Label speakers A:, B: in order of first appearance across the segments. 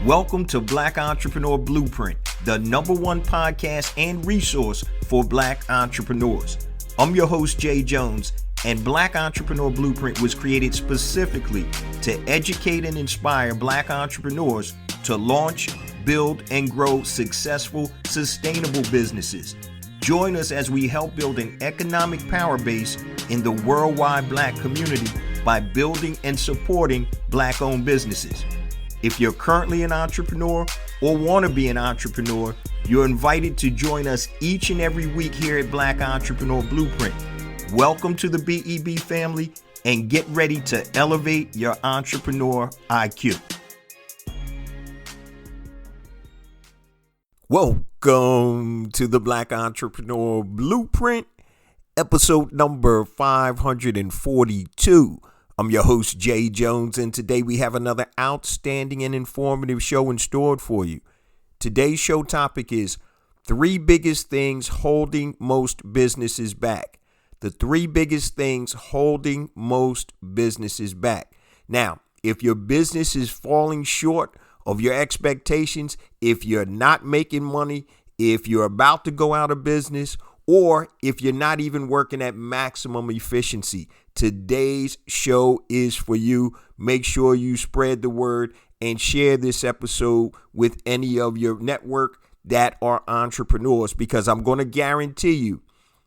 A: Welcome to Black Entrepreneur Blueprint, the #1 podcast and resource for Black entrepreneurs. I'm your host, Jay Jones, and Black Entrepreneur Blueprint was created specifically to educate and inspire Black entrepreneurs to launch, build, and grow successful, sustainable businesses. Join us as we help build an economic power base in the worldwide Black community by building and supporting Black-owned businesses. If you're currently an entrepreneur or want to be an entrepreneur, you're invited to join us each and every week here at Black Entrepreneur Blueprint. Welcome to the BEB family and get ready to elevate your entrepreneur IQ. Welcome to the Black Entrepreneur Blueprint, episode number 542. I'm your host, Jay Jones, and today we have another outstanding and informative show in store for you. Today's show topic is 3 biggest things holding most businesses back. The 3 biggest things holding most businesses back. Now, if your business is falling short of your expectations, if you're not making money, if you're about to go out of business, or if you're not even working at maximum efficiency, today's show is for you. Make sure you spread the word and share this episode with any of your network that are entrepreneurs, because I'm going to guarantee you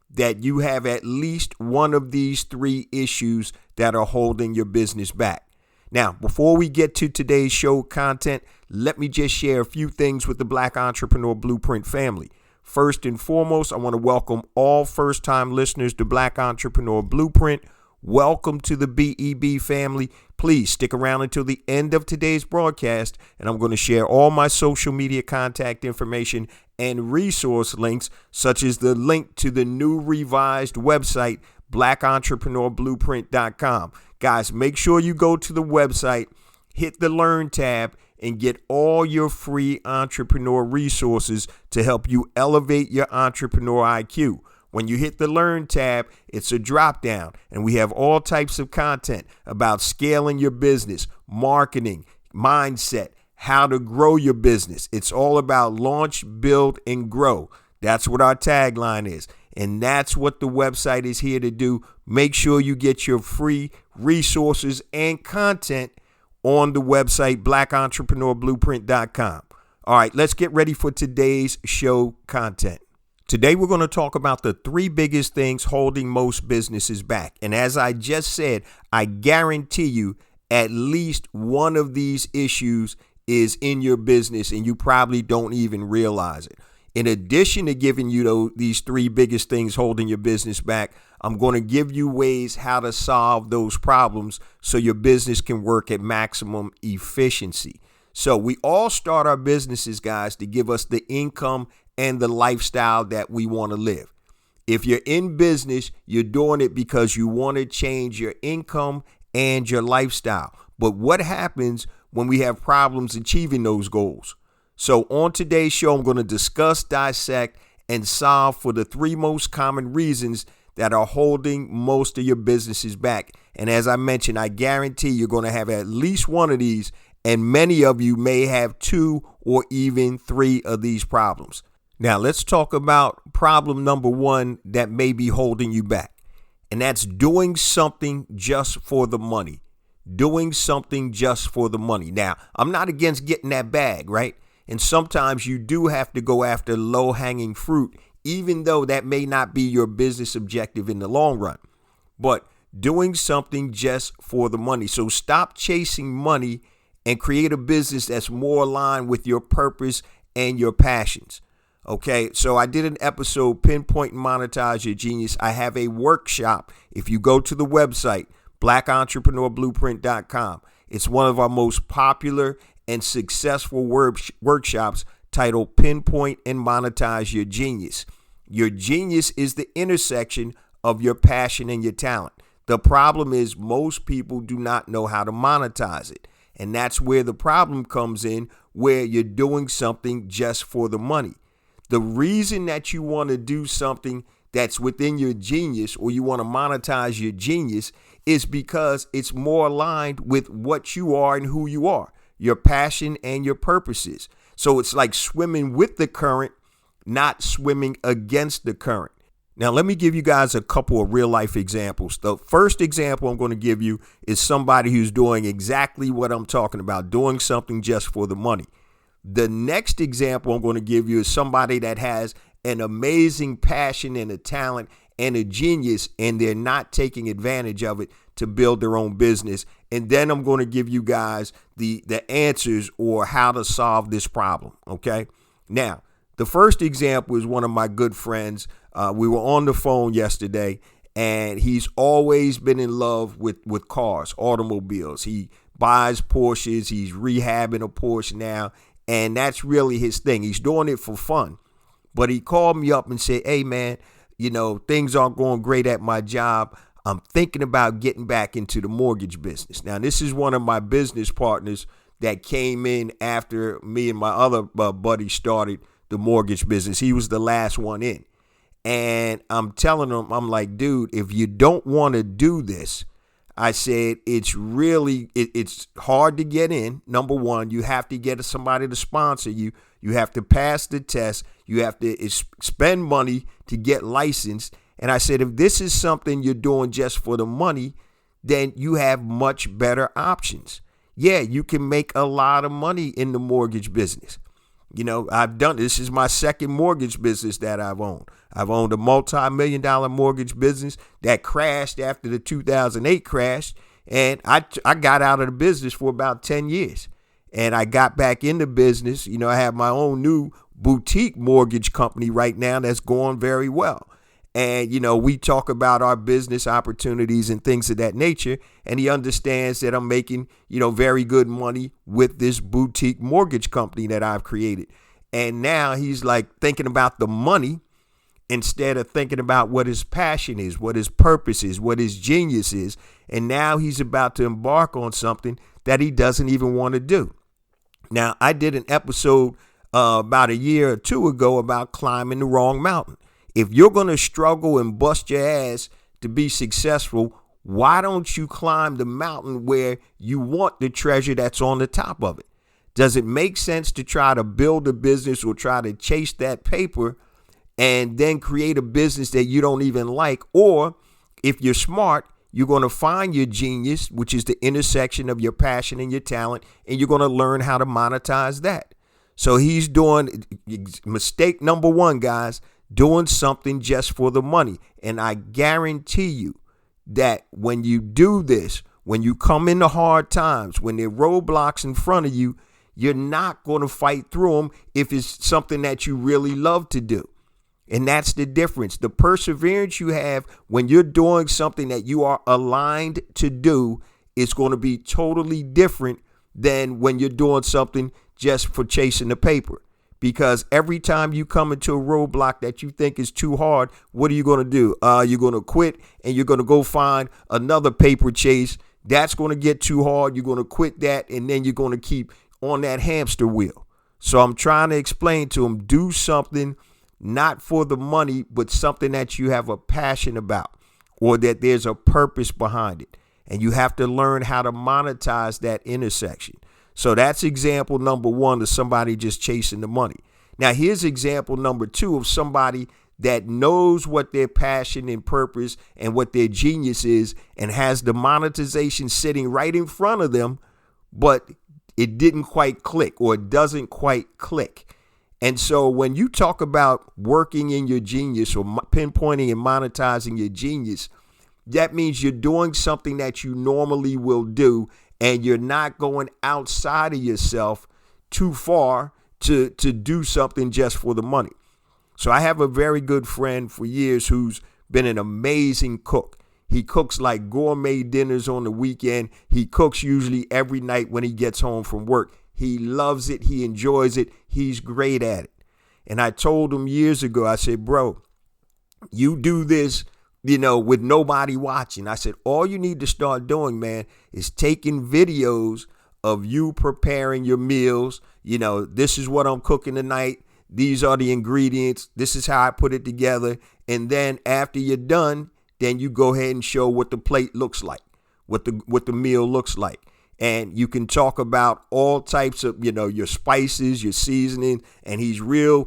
A: that you have at least one of these 3 issues that are holding your business back. Now, before we get to today's show content, let me just share a few things with the Black Entrepreneur Blueprint family. First and foremost, I want to welcome all first-time listeners to Black Entrepreneur Blueprint. Welcome to the BEB family. Please stick around until the end of today's broadcast, and I'm going to share all my social media contact information and resource links, such as the link to the new revised website, blackentrepreneurBlueprint.com. Guys, make sure you go to the website, hit the Learn tab, and get all your free entrepreneur resources to help you elevate your entrepreneur IQ. When you hit the Learn tab, it's a drop down, and we have all types of content about scaling your business, marketing, mindset, how to grow your business. It's all about launch, build, and grow. That's what our tagline is, and that's what the website is here to do. Make sure you get your free resources and content on the website, blackentrepreneurBlueprint.com. All right, let's get ready for today's show content. Today, we're going to talk about the 3 biggest things holding most businesses back. And as I just said, I guarantee you at least one of these issues is in your business and you probably don't even realize it. In addition to giving you these 3 biggest things holding your business back, I'm going to give you ways how to solve those problems so your business can work at maximum efficiency. So we all start our businesses, guys, to give us the income and the lifestyle that we want to live. If you're in business, you're doing it because you want to change your income and your lifestyle. But what happens when we have problems achieving those goals? So on today's show, I'm going to discuss, dissect, and solve for the 3 most common reasons that are holding most of your businesses back. And as I mentioned, I guarantee you're going to have at least one of these, and many of you may have 2 or even 3 of these problems. Now, let's talk about problem number 1 that may be holding you back, and that's doing something just for the money. Doing something just for the money. Now, I'm not against getting that bag, right? And sometimes you do have to go after low-hanging fruit, even though that may not be your business objective in the long run. But doing something just for the money. So stop chasing money and create a business that's more aligned with your purpose and your passions. Okay, so I did an episode, Pinpoint and Monetize Your Genius. I have a workshop. If you go to the website, blackentrepreneurBlueprint.com, it's one of our most popular and successful workshops titled Pinpoint and Monetize Your Genius. Your genius is the intersection of your passion and your talent. The problem is most people do not know how to monetize it. And that's where the problem comes in, where you're doing something just for the money. The reason that you want to do something that's within your genius, or you want to monetize your genius, is because it's more aligned with what you are and who you are. your passion and your purposes. So it's like swimming with the current, not swimming against the current. Now, let me give you guys a couple of real life examples. The first example I'm going to give you is somebody who's doing exactly what I'm talking about, doing something just for the money. The next example I'm going to give you is somebody that has an amazing passion and a talent and a genius, and they're not taking advantage of it to build their own business. And then I'm going to give you guys the answers or how to solve this problem. Okay. Now, the first example is one of my good friends. We were on the phone yesterday, and he's always been in love with cars, automobiles. He buys Porsches. He's rehabbing a Porsche now, and that's really his thing. He's doing it for fun. But he called me up and said, hey, man, things aren't going great at my job. I'm thinking about getting back into the mortgage business. Now, this is one of my business partners that came in after me and my other buddy started the mortgage business. He was the last one in. And I'm telling him, I'm like, dude, if you don't want to do this, I said, it's hard to get in. Number one, you have to get somebody to sponsor you. You have to pass the test. You have to spend money to get licensed. And I said, if this is something you're doing just for the money, then you have much better options. Yeah, you can make a lot of money in the mortgage business. This is my second mortgage business that I've owned. I've owned a multi-million-dollar mortgage business that crashed after the 2008 crash. And I got out of the business for about 10 years. And I got back into business. I have my own new boutique mortgage company right now that's going very well. And, we talk about our business opportunities and things of that nature. And he understands that I'm making, very good money with this boutique mortgage company that I've created. And now he's like thinking about the money instead of thinking about what his passion is, what his purpose is, what his genius is. And now he's about to embark on something that he doesn't even want to do. Now, I did an episode about a year or two ago about climbing the wrong mountain. If you're going to struggle and bust your ass to be successful, why don't you climb the mountain where you want the treasure that's on the top of it? Does it make sense to try to build a business or try to chase that paper and then create a business that you don't even like? Or if you're smart, you're going to find your genius, which is the intersection of your passion and your talent, and you're going to learn how to monetize that. So he's doing mistake number one, guys, doing something just for the money. And I guarantee you that when you do this, when you come into hard times, when there are roadblocks in front of you, you're not going to fight through them if it's something that you really love to do. And that's the difference. The perseverance you have when you're doing something that you are aligned to do is going to be totally different than when you're doing something just for chasing the paper. Because every time you come into a roadblock that you think is too hard, what are you going to do? You're going to quit and you're going to go find another paper chase. That's going to get too hard. You're going to quit that, and then you're going to keep on that hamster wheel. So I'm trying to explain to them, do something not for the money, but something that you have a passion about or that there's a purpose behind it. And you have to learn how to monetize that intersection. So that's example number one of somebody just chasing the money. Now, here's example number two of somebody that knows what their passion and purpose and what their genius is and has the monetization sitting right in front of them, but it didn't quite click or it doesn't quite click. And so when you talk about working in your genius or pinpointing and monetizing your genius, that means you're doing something that you normally will do, and you're not going outside of yourself too far to do something just for the money. So I have a very good friend for years who's been an amazing cook. He cooks like gourmet dinners on the weekend. He cooks usually every night when he gets home from work. He loves it. He enjoys it. He's great at it. And I told him years ago, I said, bro, you do this, with nobody watching. I said, all you need to start doing, man, is taking videos of you preparing your meals. This is what I'm cooking tonight. These are the ingredients. This is how I put it together. And then after you're done, then you go ahead and show what the plate looks like, what the meal looks like. And you can talk about all types of, your spices, your seasoning, and he's real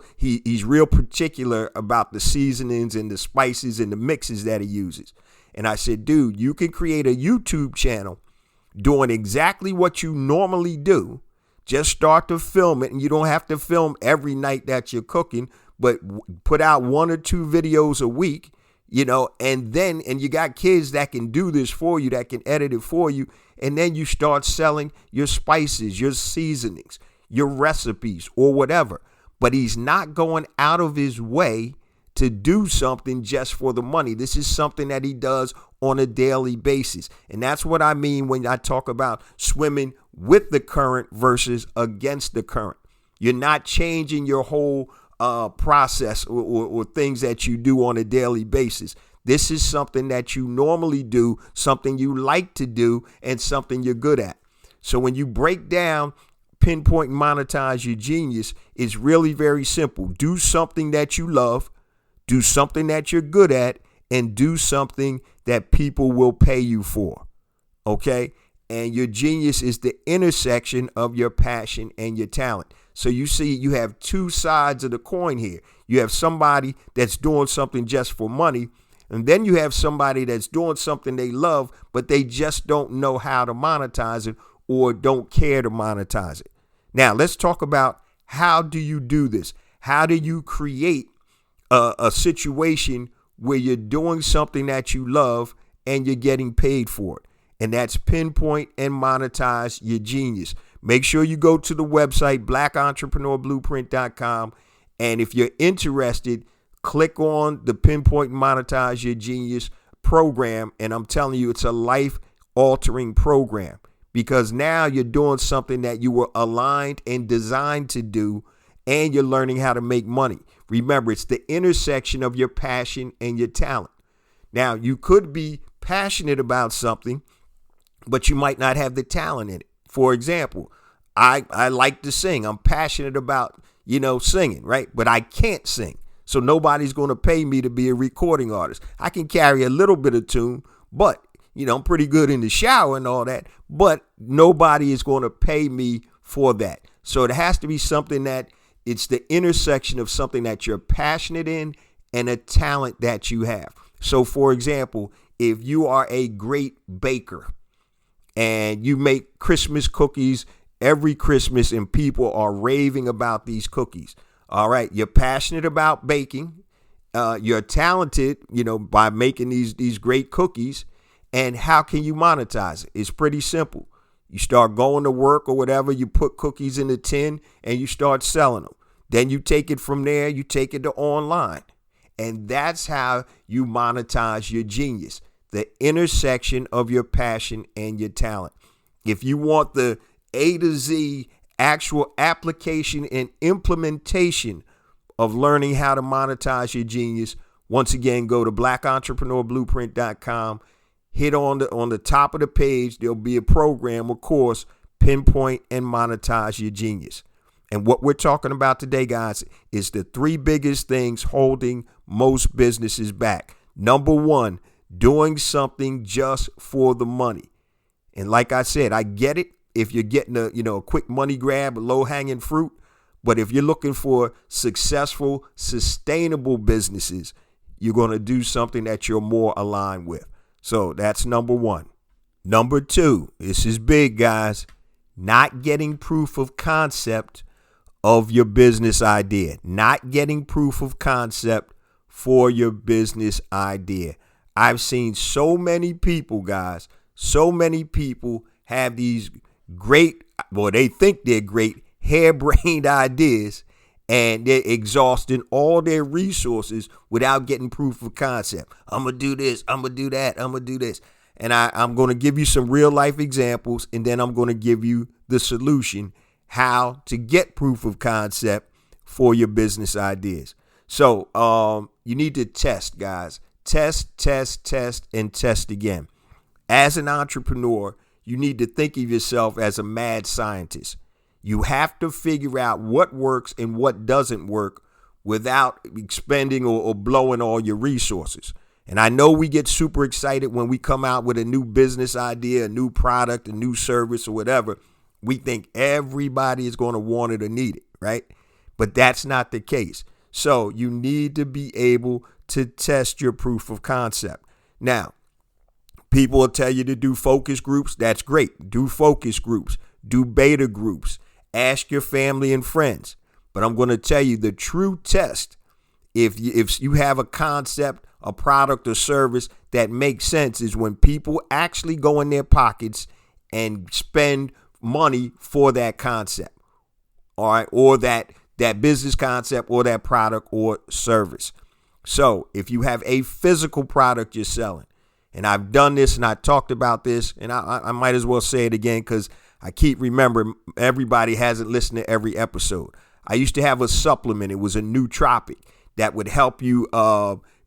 A: particular about the seasonings and the spices and the mixes that he uses. And I said, dude, you can create a YouTube channel doing exactly what you normally do. Just start to film it, and you don't have to film every night that you're cooking, but put out 1 or 2 videos a week, and you got kids that can do this for you, that can edit it for you. And then you start selling your spices, your seasonings, your recipes, or whatever. But he's not going out of his way to do something just for the money. This is something that he does on a daily basis. And that's what I mean when I talk about swimming with the current versus against the current. You're not changing your whole process or things that you do on a daily basis. This is something that you normally do, something you like to do, and something you're good at. So when you break down, pinpoint, and monetize your genius, it's really very simple. Do something that you love, do something that you're good at, and do something that people will pay you for. Okay? And your genius is the intersection of your passion and your talent. So you see, you have 2 sides of the coin here. You have somebody that's doing something just for money, and then you have somebody that's doing something they love, but they just don't know how to monetize it or don't care to monetize it. Now, let's talk about how do you do this? How do you create a situation where you're doing something that you love and you're getting paid for it? And that's pinpoint and monetize your genius. Make sure you go to the website, blackentrepreneurblueprint.com. And if you're interested, click on the Pinpoint and Monetize Your Genius program. And I'm telling you, it's a life-altering program because now you're doing something that you were aligned and designed to do, and you're learning how to make money. Remember, it's the intersection of your passion and your talent. Now, you could be passionate about something, but you might not have the talent in it. For example, I like to sing. I'm passionate about, singing, right? But I can't sing. So nobody's going to pay me to be a recording artist. I can carry a little bit of tune, but, I'm pretty good in the shower and all that, but nobody is going to pay me for that. So it has to be something that it's the intersection of something that you're passionate in and a talent that you have. So for example, if you are a great baker and you make Christmas cookies every Christmas and people are raving about these cookies, all right, you're passionate about baking. You're talented, by making these great cookies. And how can you monetize it? It's pretty simple. You start going to work or whatever. You put cookies in a tin and you start selling them. Then you take it from there. You take it to online. And that's how you monetize your genius, the intersection of your passion and your talent. If you want the A to Z actual application and implementation of learning how to monetize your genius, once again, go to blackentrepreneurblueprint.com. Hit on the top of the page. There'll be a program, of course, pinpoint and monetize your genius. And what we're talking about today, guys, is the 3 biggest things holding most businesses back. Number 1, doing something just for the money. And like I said, I get it if you're getting a quick money grab, a low-hanging fruit. But if you're looking for successful, sustainable businesses, you're going to do something that you're more aligned with. So that's number 1. Number 2, this is big, guys, not getting proof of concept of your business idea. Not getting proof of concept for your business idea. I've seen so many people, guys, have these great, they think they're great, harebrained ideas, and they're exhausting all their resources without getting proof of concept. I'm going to do this. I'm going to do that. I'm going to do this. And I'm going to give you some real life examples, and then I'm going to give you the solution, how to get proof of concept for your business ideas. So you need to test, guys. Test, and test again. As an entrepreneur, you need to think of yourself as a mad scientist. You have to figure out what works and what doesn't work without expending or blowing all your resources. And I know we get super excited when we come out with a new business idea, a new product, a new service or whatever. We think everybody is going to want it or need it, right? But that's not the case. So you need to be able to test your proof of concept. Now, people will tell you to do focus groups. That's great. Do focus groups. Do beta groups. Ask your family and friends. But I'm going to tell you the true test, if you have a concept, a product or service that makes sense, is when people actually go in their pockets and spend money for that concept, all right, or that business concept or that product or service. So if you have a physical product you're selling, and I've done this and I talked about this, and I might as well say it again because I keep remembering everybody hasn't listened to every episode. I used to have a supplement. It was a nootropic that would help you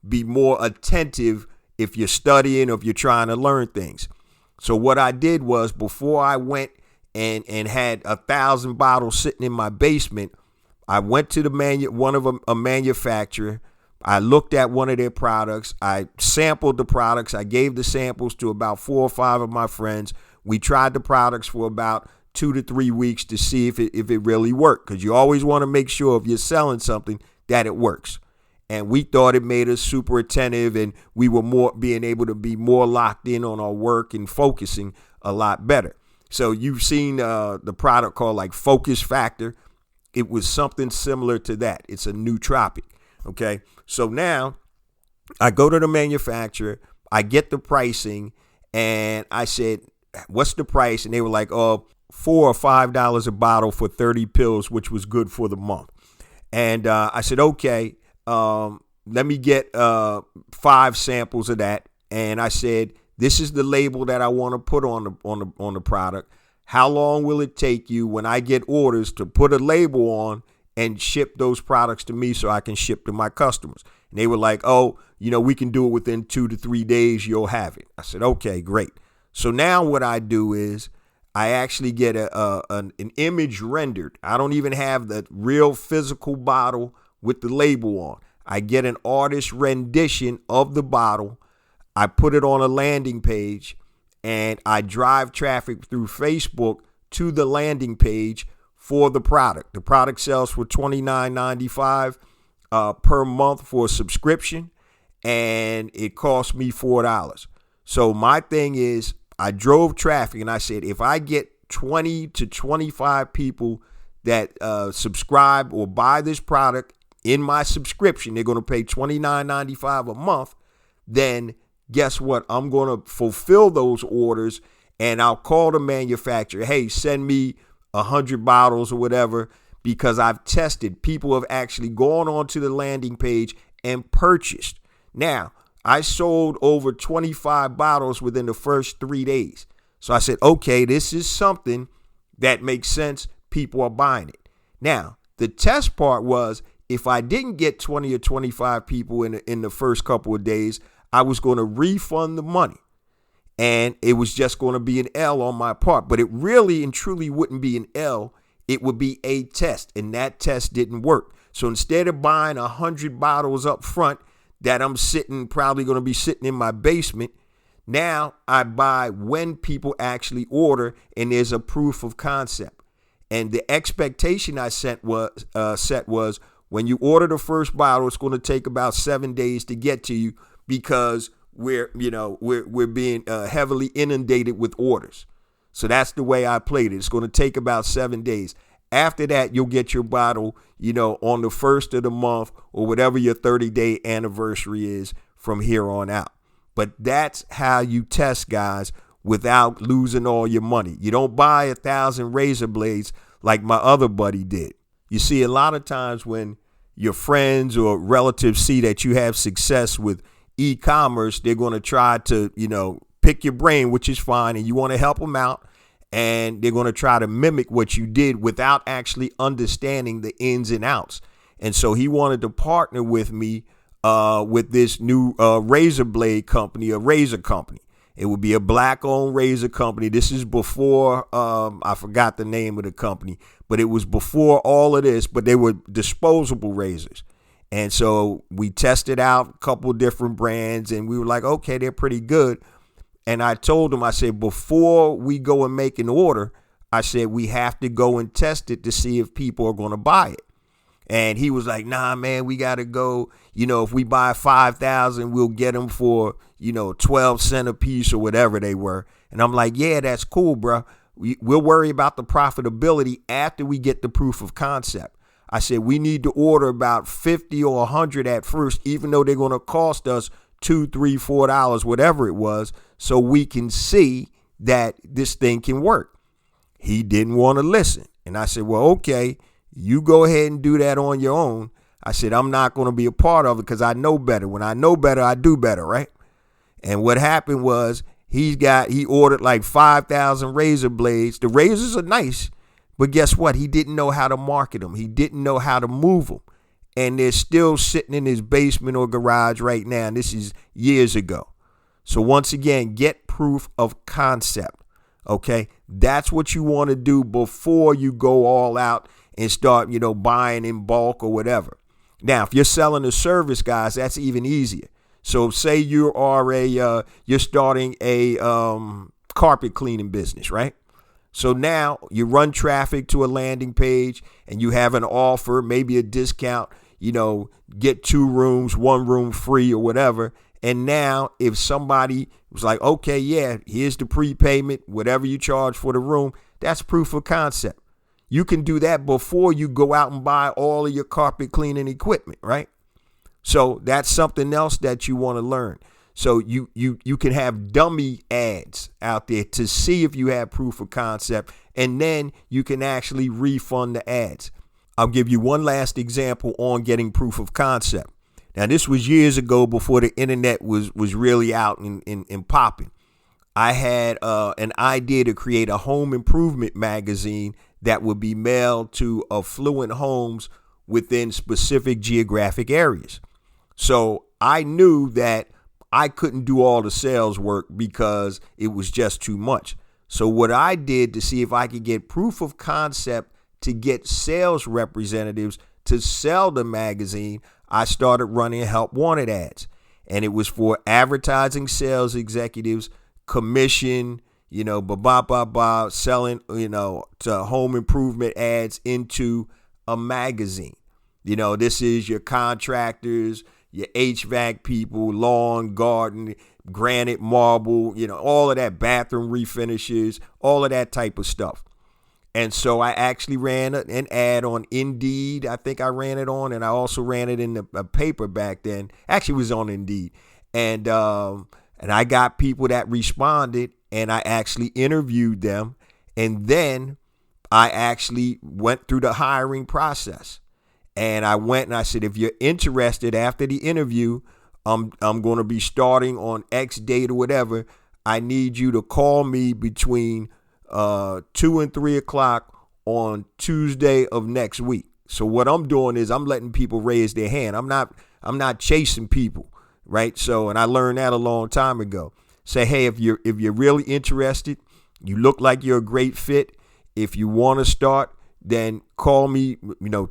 A: be more attentive if you're studying or if you're trying to learn things. So what I did was, before I went and had 1,000 bottles sitting in my basement, I went to a manufacturer. I looked at one of their products. I sampled the products. I gave the samples to about 4 or 5 of my friends. We tried the products for about 2 to 3 weeks to see if it really worked, because you always want to make sure if you're selling something that it works. And we thought it made us super attentive, and we were being able to be more locked in on our work and focusing a lot better. So you've seen the product called like Focus Factor. It was something similar to that. It's a nootropic. Okay. So now I go to the manufacturer, I get the pricing, and I said, what's the price? And they were like, $4 or $5 a bottle for 30 pills, which was good for the month. And I said, okay, let me get 5 samples of that. And I said, this is the label that I want to put on the product. How long will it take you when I get orders to put a label on and ship those products to me so I can ship to my customers? And they were like, we can do it within 2 to 3 days. You'll have it. I said, okay, great. So now what I do is I actually get an image rendered. I don't even have the real physical bottle with the label on. I get an artist rendition of the bottle. I put it on a landing page, and I drive traffic through Facebook to the landing page for the product. The product sells for $29.95 per month for a subscription, and it cost me $4. So my thing is, I drove traffic, and I said, if I get 20 to 25 people that subscribe or buy this product in my subscription, they're going to pay $29.95 a month, then guess what? I'm going to fulfill those orders, and I'll call the manufacturer, hey, send me 100 bottles or whatever, because I've tested. People have actually gone onto the landing page and purchased. Now, I sold over 25 bottles within the first 3 days. So I said, okay, this is something that makes sense. People are buying it. Now, the test part was, if I didn't get 20 or 25 people in the first couple of days, I was going to refund the money. And it was just going to be an L on my part. But it really and truly wouldn't be an L. It would be a test. And that test didn't work. So instead of buying 100 bottles up front that I'm probably going to be sitting in my basement, now I buy when people actually order, and there's a proof of concept. And the expectation I set was when you order the first bottle, it's going to take about 7 days to get to you, because we're being heavily inundated with orders. So that's the way I played it. It's going to take about 7 days. After that, you'll get your bottle, on the first of the month or whatever your 30-day anniversary is from here on out. But that's how you test, guys, without losing all your money. You don't buy 1,000 razor blades like my other buddy did. You see, a lot of times when your friends or relatives see that you have success with e-commerce, they're going to try to, pick your brain, which is fine, and you want to help them out, and they're going to try to mimic what you did without actually understanding the ins and outs. And so he wanted to partner with me with this new razor blade company, a razor company. It would be a black-owned razor company. This is before, I forgot the name of the company, but it was before all of this, but they were disposable razors. And so we tested out a couple different brands and we were like, okay, they're pretty good. And I told him, I said, before we go and make an order, I said, we have to go and test it to see if people are going to buy it. And he was like, nah, man, we got to go. If we buy 5,000, we'll get them for, 12 cents a piece or whatever they were. And I'm like, yeah, that's cool, bro. We'll worry about the profitability after we get the proof of concept. I said, we need to order about 50 or 100 at first, even though they're going to cost us $2, $3, $4, whatever it was, so we can see that this thing can work. He didn't want to listen. And I said, well, okay, you go ahead and do that on your own. I said, I'm not going to be a part of it because I know better. When I know better, I do better, right? And what happened was he ordered like 5,000 razor blades. The razors are nice, but guess what? He didn't know how to market them. He didn't know how to move them. And they're still sitting in his basement or garage right now. And this is years ago. So once again, get proof of concept. Okay, that's what you want to do before you go all out and start, buying in bulk or whatever. Now, if you're selling a service, guys, that's even easier. So say you're starting a carpet cleaning business, right? So now you run traffic to a landing page and you have an offer, maybe a discount, get 2 rooms, 1 room free or whatever. And now if somebody was like, okay, yeah, here's the prepayment, whatever you charge for the room, that's proof of concept. You can do that before you go out and buy all of your carpet cleaning equipment, right? So that's something else that you want to learn. So you can have dummy ads out there to see if you have proof of concept, and then you can actually refund the ads. I'll give you one last example on getting proof of concept. Now, this was years ago before the internet was really out and popping. I had an idea to create a home improvement magazine that would be mailed to affluent homes within specific geographic areas. So I knew that I couldn't do all the sales work because it was just too much. So what I did to see if I could get proof of concept to get sales representatives to sell the magazine, I started running help wanted ads. And it was for advertising sales executives, commission, selling, to home improvement ads into a magazine. This is your contractors, your HVAC people, lawn, garden, granite, marble, all of that, bathroom refinishes, all of that type of stuff. And so I actually ran an ad on Indeed. I think I ran it on, and I also ran it in a paper back then. Actually, it was on Indeed. And I got people that responded, and I actually interviewed them. And then I actually went through the hiring process. And I went and I said, if you're interested after the interview, I'm going to be starting on X date or whatever. I need you to call me between 2 and 3 o'clock on Tuesday of next week. So what I'm doing is I'm letting people raise their hand. I'm not chasing people, right? So, and I learned that a long time ago. Say, hey, if you're really interested, you look like you're a great fit. If you want to start, then call me,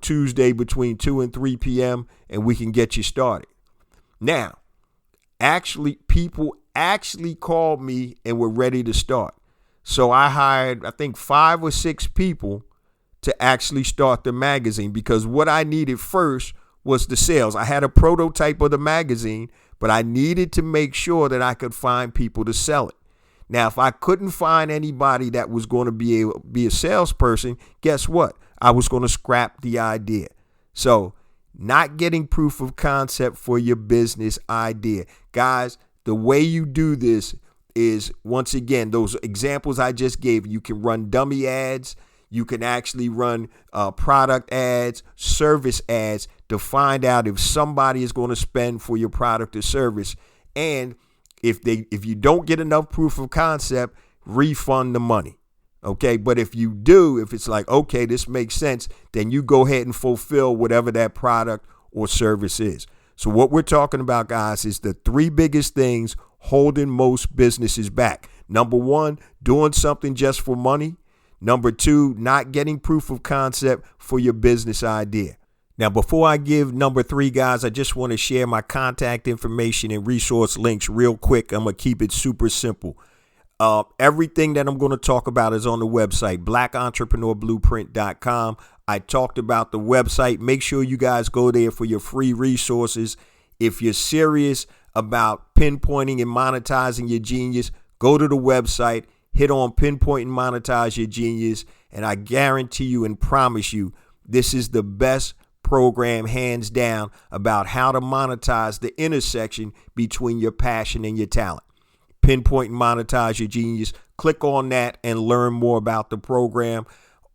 A: Tuesday between 2 and 3 p.m. and we can get you started. Now, people actually called me and were ready to start. So I hired, I think, 5 or 6 people to actually start the magazine, because what I needed first was the sales. I had a prototype of the magazine, but I needed to make sure that I could find people to sell it. Now, if I couldn't find anybody that was going to be a salesperson, guess what? I was going to scrap the idea. So not getting proof of concept for your business idea. Guys, the way you do this is, once again, those examples I just gave. You can run dummy ads. You can actually run product ads, service ads to find out if somebody is going to spend for your product or service. And if you don't get enough proof of concept, refund the money. Okay. But if you do, if it's like, okay, this makes sense, then you go ahead and fulfill whatever that product or service is. So what we're talking about, guys, is the 3 biggest things holding most businesses back. Number 1, doing something just for money. Number 2, not getting proof of concept for your business idea. Now, before I give number 3, guys, I just want to share my contact information and resource links real quick. I'm going to keep it super simple. Everything that I'm going to talk about is on the website, blackentrepreneurBlueprint.com. I talked about the website. Make sure you guys go there for your free resources. If you're serious about pinpointing and monetizing your genius, go to the website, hit on pinpoint and monetize your genius, and I guarantee you and promise you, this is the best program hands down about how to monetize the intersection between your passion and your talent. Pinpoint and monetize your genius. Click on that and learn more about the program.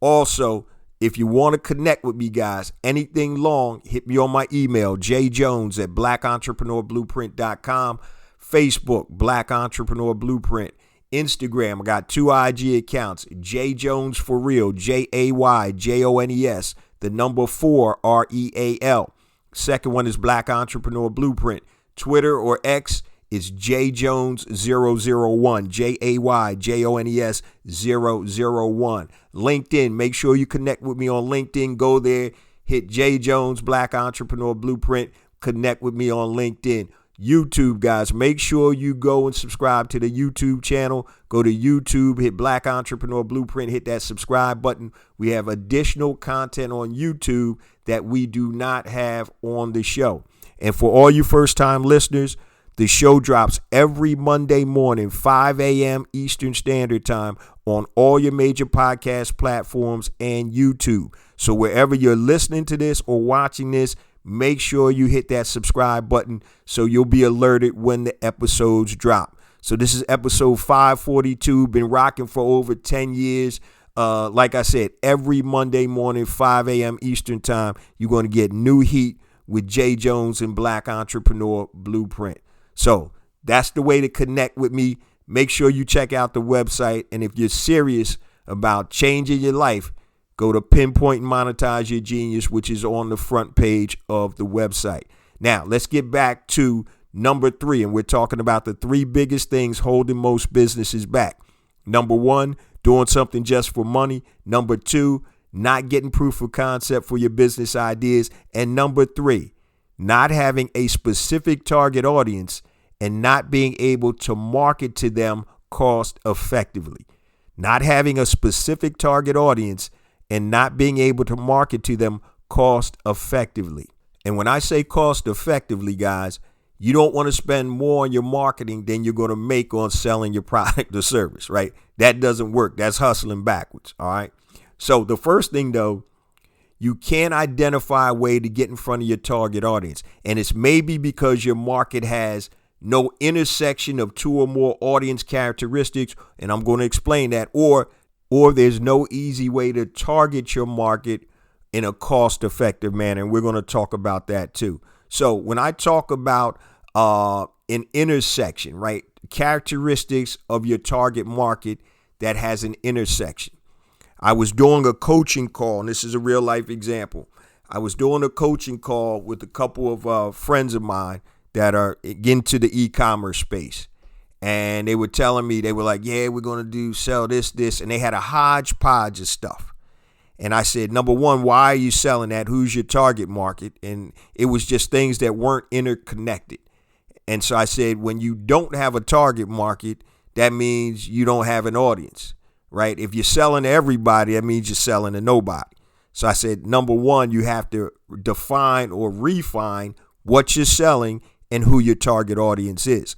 A: Also, if you want to connect with me, guys, anything long, hit me on my email, jjones@blackentrepreneurBlueprint.com. Facebook, Black Entrepreneur Blueprint. Instagram, I got 2 IG accounts, jjones for real, JAYJONES, the number 4 REAL. Second one is Black Entrepreneur Blueprint. Twitter or X is jjones001, JAYJONES 001. LinkedIn, make sure you connect with me on LinkedIn. Go there, hit J Jones Black Entrepreneur Blueprint, connect with me on LinkedIn. YouTube, guys, make sure you go and subscribe to the YouTube channel. Go to YouTube, hit Black Entrepreneur Blueprint, hit that subscribe button. We have additional content on YouTube that we do not have on the show. And for all you first-time listeners, the show drops every Monday morning, 5 a.m. Eastern Standard Time on all your major podcast platforms and YouTube. So wherever you're listening to this or watching this, make sure you hit that subscribe button so you'll be alerted when the episodes drop. So this is episode 542, been rocking for over 10 years. Like I said, every Monday morning, 5 a.m. Eastern Time, you're going to get new heat with J Jones and Black Entrepreneur Blueprint. So that's the way to connect with me. Make sure you check out the website. And if you're serious about changing your life, go to Pinpoint and Monetize Your Genius, which is on the front page of the website. Now, let's get back to number 3. And we're talking about the 3 biggest things holding most businesses back. Number 1, doing something just for money. Number 2, not getting proof of concept for your business ideas. And number 3, not having a specific target audience and not being able to market to them cost effectively. Not having a specific target audience and not being able to market to them cost effectively. And when I say cost effectively, guys, you don't want to spend more on your marketing than you're going to make on selling your product or service, right? That doesn't work. That's hustling backwards, all right? So the first thing, though, you can't identify a way to get in front of your target audience. And it's maybe because your market has no intersection of 2 or more audience characteristics, and I'm going to explain that, or there's no easy way to target your market in a cost-effective manner, and we're going to talk about that too. So when I talk about an intersection, right, characteristics of your target market that has an intersection. I was doing a coaching call, and this is a real-life example. I was doing a coaching call with a couple of friends of mine that are into the e-commerce space. And they were telling me, they were like, yeah, we're going to sell this. And they had a hodgepodge of stuff. And I said, number 1, why are you selling that? Who's your target market? And it was just things that weren't interconnected. And so I said, when you don't have a target market, that means you don't have an audience, right? If you're selling to everybody, that means you're selling to nobody. So I said, number 1, you have to define or refine what you're selling and who your target audience is.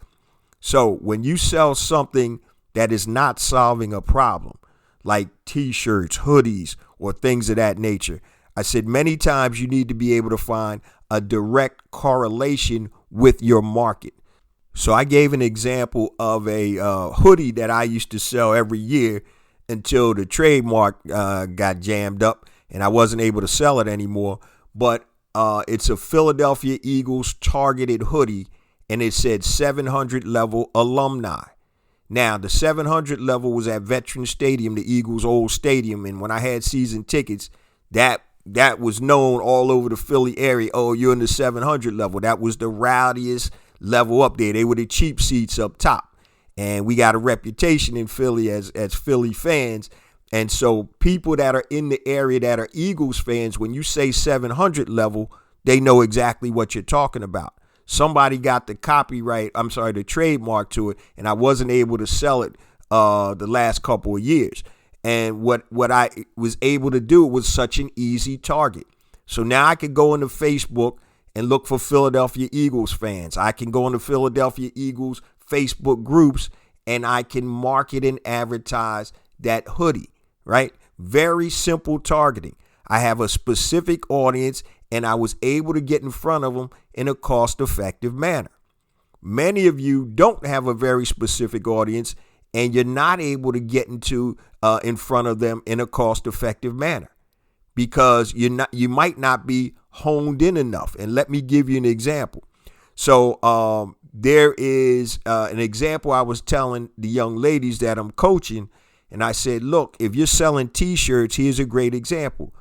A: So when you sell something that is not solving a problem, like t-shirts, hoodies, or things of that nature, I said many times you need to be able to find a direct correlation with your market. So I gave an example of a hoodie that I used to sell every year until the trademark got jammed up and I wasn't able to sell it anymore. But it's a Philadelphia Eagles targeted hoodie, and it said 700 level alumni. Now, the 700 level was at Veterans Stadium, the Eagles' old stadium, and when I had season tickets, that was known all over the Philly area. Oh, you're in the 700 level. That was the rowdiest level up there. They were the cheap seats up top, and we got a reputation in Philly as Philly fans. And so people that are in the area that are Eagles fans, when you say 700 level, they know exactly what you're talking about. Somebody got the the trademark to it, and I wasn't able to sell it the last couple of years. And what I was able to do was such an easy target. So now I can go into Facebook and look for Philadelphia Eagles fans. I can go into Philadelphia Eagles Facebook groups, and I can market and advertise that hoodie, right? Very simple targeting. I have a specific audience, and I was able to get in front of them in a cost-effective manner. Many of you don't have a very specific audience, and you're not able to get in front of them in a cost-effective manner because you might not be honed in enough. And let me give you an example. So there is an example I was telling the young ladies that I'm coaching, and I said, look, if you're selling T-shirts, here's a great example.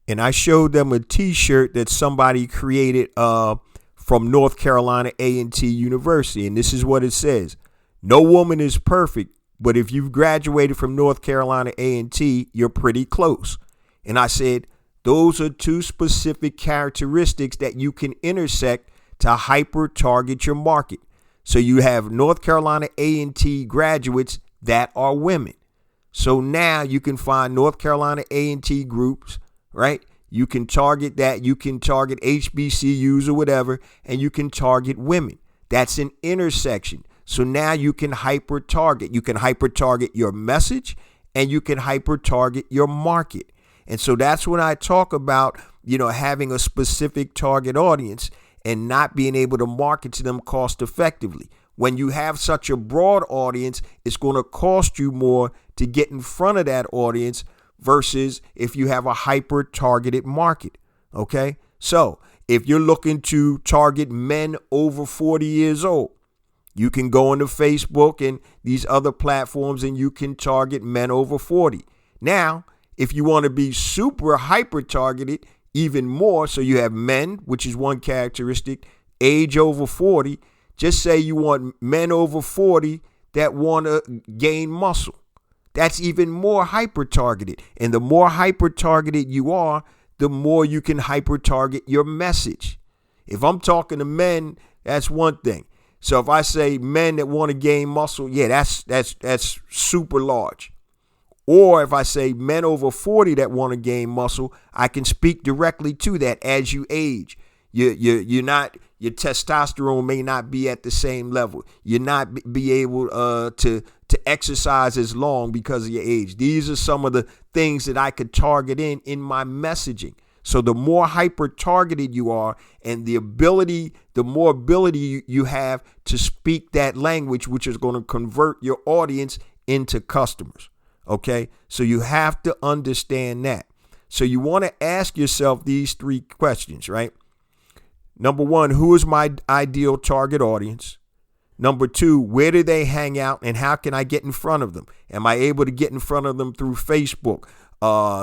A: And I showed them a T-shirt that somebody created from North Carolina A&T University, and this is what it says. No woman is perfect, but if you've graduated from North Carolina A&T, you're pretty close. And I said, those are two specific characteristics that you can intersect to hyper target your market. So you have North Carolina A&T graduates that are women. So now you can find North Carolina A&T groups, right? You can target that. You can target HBCUs or whatever, and you can target women. That's an intersection. So now you can hyper target. You can hyper target your message, and you can hyper target your market. And so that's when I talk about, having a specific target audience and not being able to market to them cost effectively. When you have such a broad audience, it's going to cost you more to get in front of that audience versus if you have a hyper targeted market. Okay. So if you're looking to target men over 40 years old, you can go into Facebook and these other platforms and you can target men over 40. Now, if you want to be super hyper targeted, even more, so you have men, which is one characteristic, age over 40, just say you want men over 40 that want to gain muscle. That's even more hyper targeted. And the more hyper targeted you are, the more you can hyper target your message. If I'm talking to men, that's one thing. So if I say men that want to gain muscle, yeah, that's super large. Or if I say men over 40 that want to gain muscle, I can speak directly to that. As you age, your testosterone may not be at the same level. You're not be able to exercise as long because of your age. These are some of the things that I could target in my messaging. So the more hyper targeted you are, and the more ability you have to speak that language, which is going to convert your audience into customers. Okay. So you have to understand that. So you want to ask yourself these three questions, right? Number one, who is my ideal target audience? Number two, where do they hang out and how can I get in front of them? Am I able to get in front of them through Facebook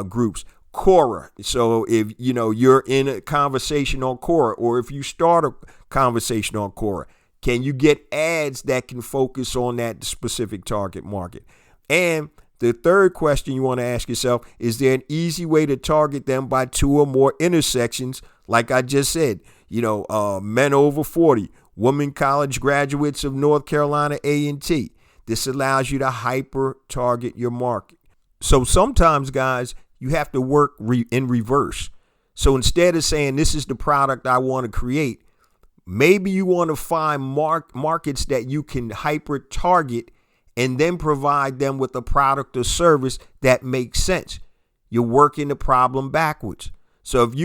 A: groups? Quora. So if you're in a conversation on Quora, or if you start a conversation on Quora, can you get ads that can focus on that specific target market? And the third question you want to ask yourself, is there an easy way to target them by two or more intersections? Like I just said, men over 40, women college graduates of North Carolina A&T. This allows you to hyper target your market. So sometimes, guys, you have to work in reverse. So instead of saying this is the product I want to create, maybe you want to find markets that you can hyper target and then provide them with a product or service that makes sense. You're working the problem backwards. So if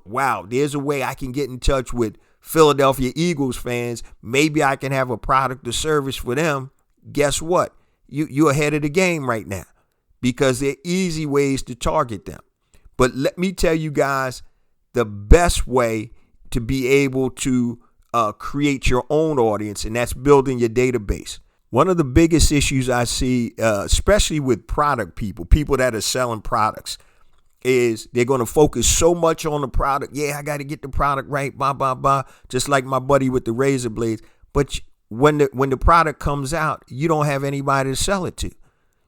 A: wow, there's a way I can get in touch with Philadelphia Eagles fans, maybe I can have a product or service for them. Guess what? You're ahead of the game right now because they're easy ways to target them. But let me tell you guys, the best way to be able to create your own audience, and that's building your database. One of the biggest issues I see, especially with product people that are selling products, is they're going to focus so much on the product. Yeah, I got to get the product right, blah, blah, blah, just like my buddy with the razor blades. But when the product comes out, you don't have anybody to sell it to.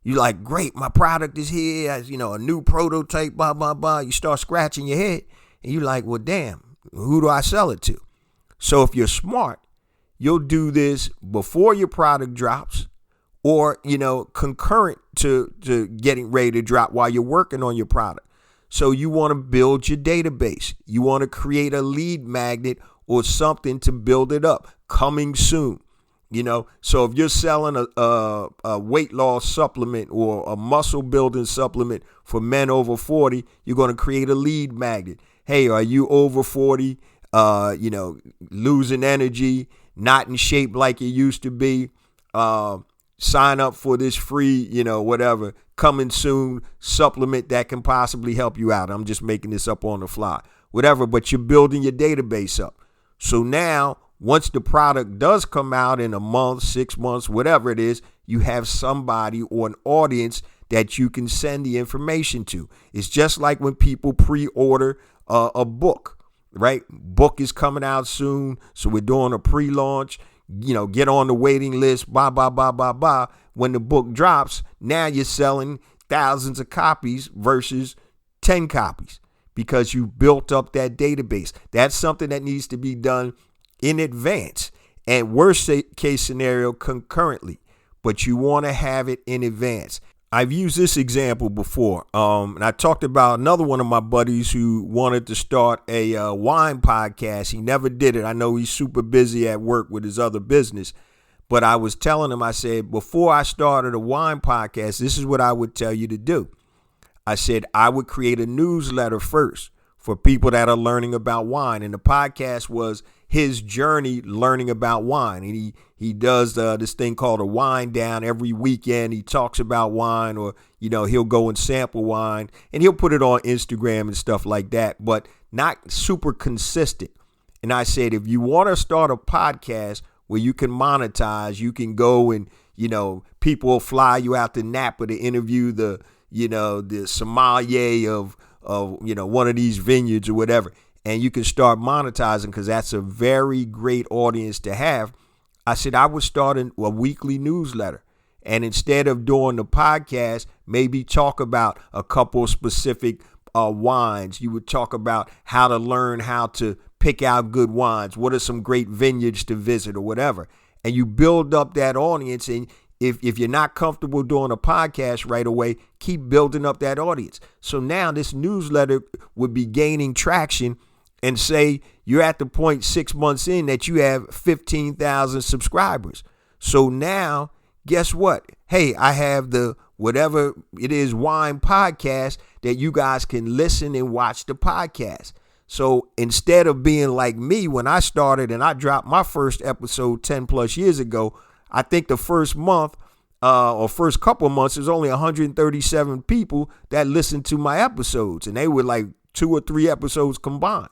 A: You like, great, my product is here, a new prototype, blah, blah, blah. You start scratching your head and you're like, well, damn, who do I sell it to? So if you're smart, you'll do this before your product drops or, concurrent to getting ready to drop while you're working on your product. So you want to build your database. You want to create a lead magnet or something to build it up. Coming soon. So if you're selling a weight loss supplement or a muscle building supplement for men over 40, you're going to create a lead magnet. Hey, are you over 40? Losing energy, not in shape like you used to be. Sign up for this free, whatever, coming soon supplement that can possibly help you out. I'm just making this up on the fly, whatever, but you're building your database up. So now, once the product does come out in a month, 6 months, whatever it is, you have somebody or an audience that you can send the information to. It's just like when people pre-order a book, right? Book is coming out soon, so we're doing a pre-launch. Get on the waiting list, blah, blah, blah, blah, blah. When the book drops, now you're selling thousands of copies versus 10 copies because you built up that database. That's something that needs to be done in advance and worst case scenario concurrently, but you want to have it in advance. I've used this example before, and I talked about another one of my buddies who wanted to start a wine podcast. He never did it. I know he's super busy at work with his other business, but I was telling him, I said, before I started a wine podcast, this is what I would tell you to do. I said, I would create a newsletter first for people that are learning about wine. And the podcast was his journey learning about wine. And he does this thing called a wine down every weekend. He talks about wine, or, he'll go and sample wine and he'll put it on Instagram and stuff like that, but not super consistent. And I said, if you want to start a podcast where you can monetize, you can go and, people will fly you out to Napa to interview the sommelier of one of these vineyards or whatever, and you can start monetizing because that's a very great audience to have. I said I would start a weekly newsletter, and instead of doing the podcast, maybe talk about a couple specific wines. You would talk about how to learn how to pick out good wines. What are some great vineyards to visit or whatever, and you build up that audience. And if you're not comfortable doing a podcast right away, keep building up that audience. So now this newsletter would be gaining traction, and say you're at the point 6 months in that you have 15,000 subscribers. So now, guess what? Hey, I have the whatever it is wine podcast that you guys can listen and watch the podcast. So instead of being like me when I started and I dropped my first episode 10 plus years ago, I think the first month or first couple of months, there's only 137 people that listened to my episodes, and they were like 2 or 3 episodes combined.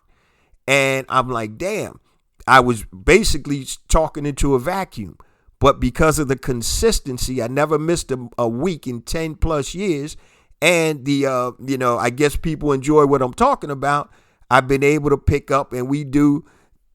A: And I'm like, damn, I was basically talking into a vacuum. But because of the consistency, I never missed a week in 10 plus years. And I guess people enjoy what I'm talking about. I've been able to pick up, and we do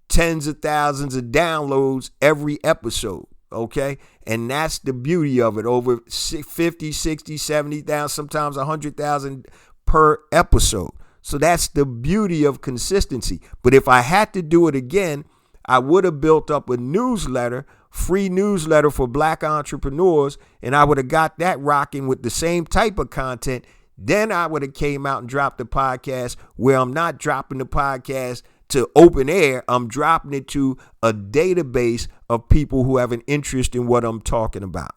A: tens of thousands of downloads every episode. Okay. And that's the beauty of it. Over 50, 60, 70,000, sometimes 100,000 per episode. So that's the beauty of consistency. But if I had to do it again, I would have built up a newsletter, free newsletter for Black entrepreneurs, and I would have got that rocking with the same type of content. Then I would have came out and dropped the podcast, where I'm not dropping the podcast to open air. I'm dropping it to a database of people who have an interest in what I'm talking about.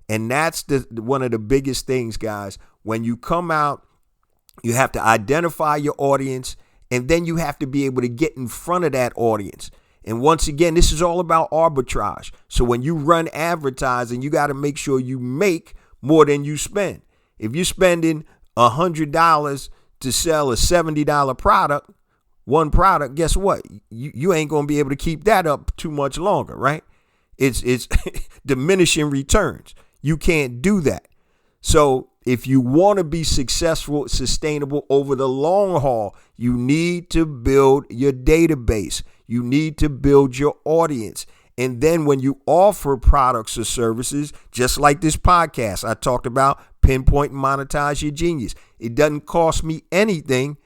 A: And that's one of the biggest things, guys. When you come out, you have to identify your audience, and then you have to be able to get in front of that audience. And once again, this is all about arbitrage. So when you run advertising, you got to make sure you make more than you spend. If you're spending $100 to sell a $70 product, one product, guess what? You ain't going to be able to keep that up too much longer, right? It's diminishing returns. You can't do that. So if you want to be successful, sustainable over the long haul, you need to build your database. You need to build your audience. And then when you offer products or services, just like this podcast, I talked about pinpoint and monetize your genius. It doesn't cost me anything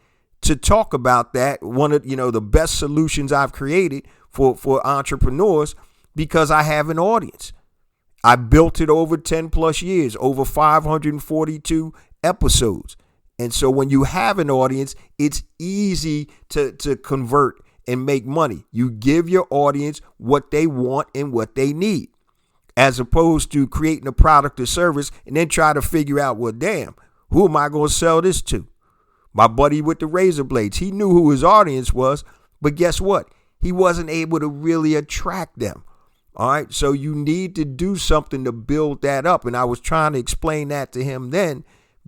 A: to talk about that. One of, the best solutions I've created for entrepreneurs, because I have an audience. I built it over 10 plus years, over 542 episodes. And so when you have an audience, it's easy to convert and make money. You give your audience what they want and what they need, as opposed to creating a product or service and then try to figure out, well, damn, who am I going to sell this to? My buddy with the razor blades, he knew who his audience was, but guess what? He wasn't able to really attract them. All right. So you need to do something to build that up. And I was trying to explain that to him then.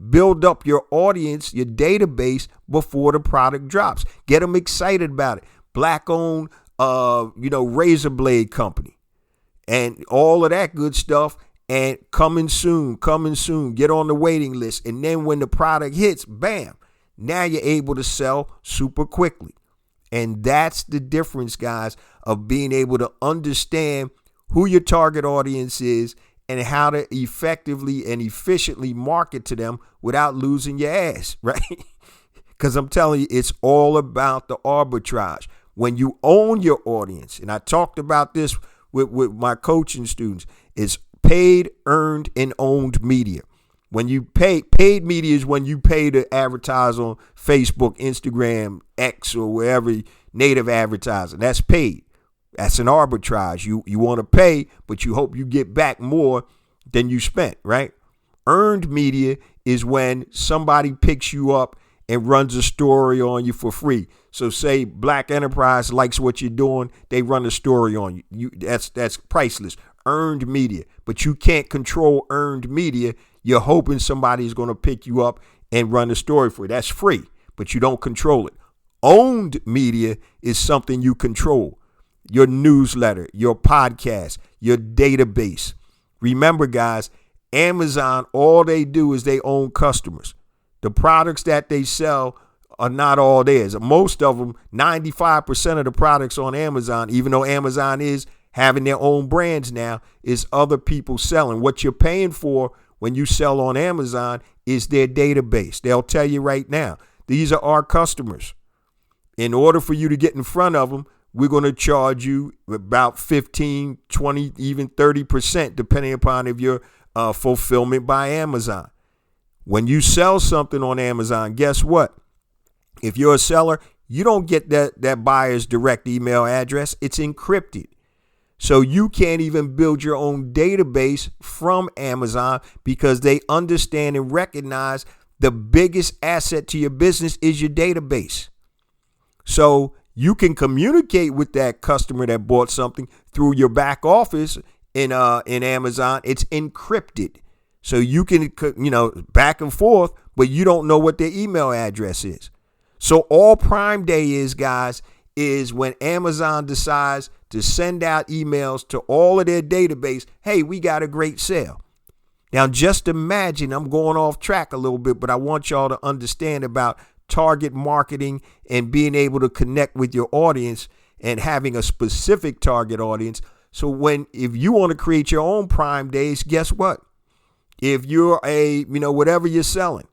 A: Build up your audience, your database before the product drops. Get them excited about it. Black owned, razor blade company and all of that good stuff. And coming soon. Get on the waiting list. And then when the product hits, bam, now you're able to sell super quickly. And that's the difference, guys, of being able to understand who your target audience is and how to effectively and efficiently market to them without losing your ass, right? Because I'm telling you, it's all about the arbitrage. When you own your audience, and I talked about this with my coaching students, it's paid, earned, and owned media. When you paid media is when you pay to advertise on Facebook, Instagram, X, or wherever, native advertising. That's paid. That's an arbitrage. You want to pay, but you hope you get back more than you spent, right? Earned media is when somebody picks you up and runs a story on you for free. So say Black Enterprise likes what you're doing, they run a story on you. That's priceless. Earned media. But you can't control earned media. You're hoping somebody's going to pick you up and run a story for you. That's free, but you don't control it. Owned media is something you control. Your newsletter, your podcast, your database. Remember, guys, Amazon, all they do is they own customers. The products that they sell are not all theirs. Most of them, 95% of the products on Amazon, even though Amazon is having their own brands now, is other people selling. What you're paying for when you sell on Amazon is their database. They'll tell you right now, these are our customers. In order for you to get in front of them, we're going to charge you about 15, 20, even 30%, depending upon if you're fulfillment by Amazon. When you sell something on Amazon, guess what? If you're a seller, you don't get that buyer's direct email address. It's encrypted. So you can't even build your own database from Amazon because they understand and recognize the biggest asset to your business is your database. So you can communicate with that customer that bought something through your back office in Amazon. It's encrypted. So you can, back and forth, but you don't know what their email address is. So all Prime Day is, guys, is when Amazon decides to send out emails to all of their database. Hey, we got a great sale. Now, just imagine, I'm going off track a little bit, but I want y'all to understand about target marketing and being able to connect with your audience and having a specific target audience. So if you want to create your own Prime Days, guess what? If you're whatever you're selling,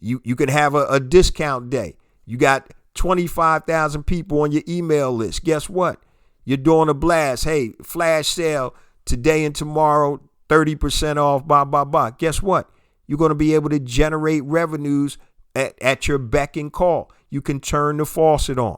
A: you can have a discount day. You got 25,000 people on your email list. Guess what? You're doing a blast. Hey, flash sale today and tomorrow, 30% off, blah, blah, blah. Guess what? You're going to be able to generate revenues at your beck and call. You can turn the faucet on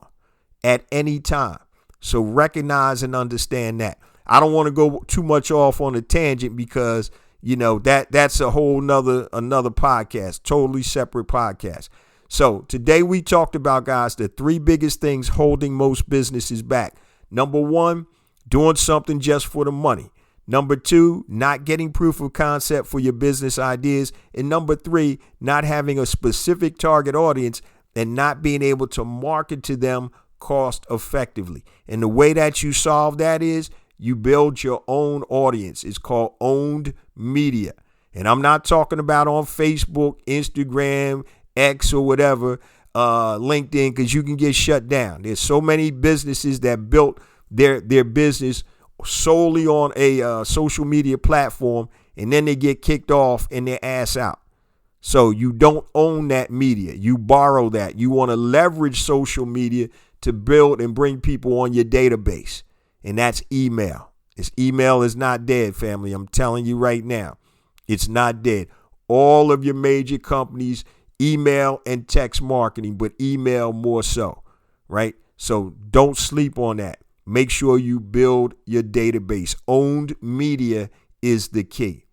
A: at any time. So recognize and understand that. I don't want to go too much off on a tangent because, that's a whole another podcast, totally separate podcast. So today we talked about, guys, the three biggest things holding most businesses back. Number one, doing something just for the money. Number two, not getting proof of concept for your business ideas. And number three, not having a specific target audience and not being able to market to them cost effectively. And the way that you solve that is you build your own audience. It's called owned media. And I'm not talking about on Facebook, Instagram, X or whatever, LinkedIn, because you can get shut down. There's so many businesses that built their business solely on a social media platform, and then they get kicked off and their ass out. So you don't own that media. You borrow that. You want to leverage social media to build and bring people on your database. And that's email. Email is not dead, family. I'm telling you right now. It's not dead. All of your major companies, email and text marketing, but email more so, right? So don't sleep on that. Make sure you build your database. Owned media is the key.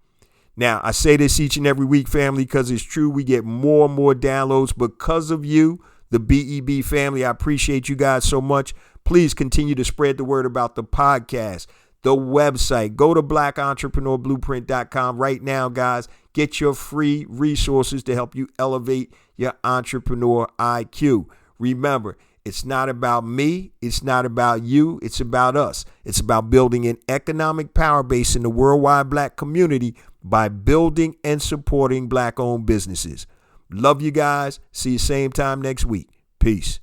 A: Now, I say this each and every week, family, because it's true. We get more and more downloads because of you, the BEB family. I appreciate you guys so much. Please continue to spread the word about the podcast, the website. Go to blackentrepreneurblueprint.com right now, guys. Get your free resources to help you elevate your entrepreneur IQ. Remember, it's not about me. It's not about you. It's about us. It's about building an economic power base in the worldwide Black community by building and supporting Black-owned businesses. Love you guys. See you same time next week. Peace.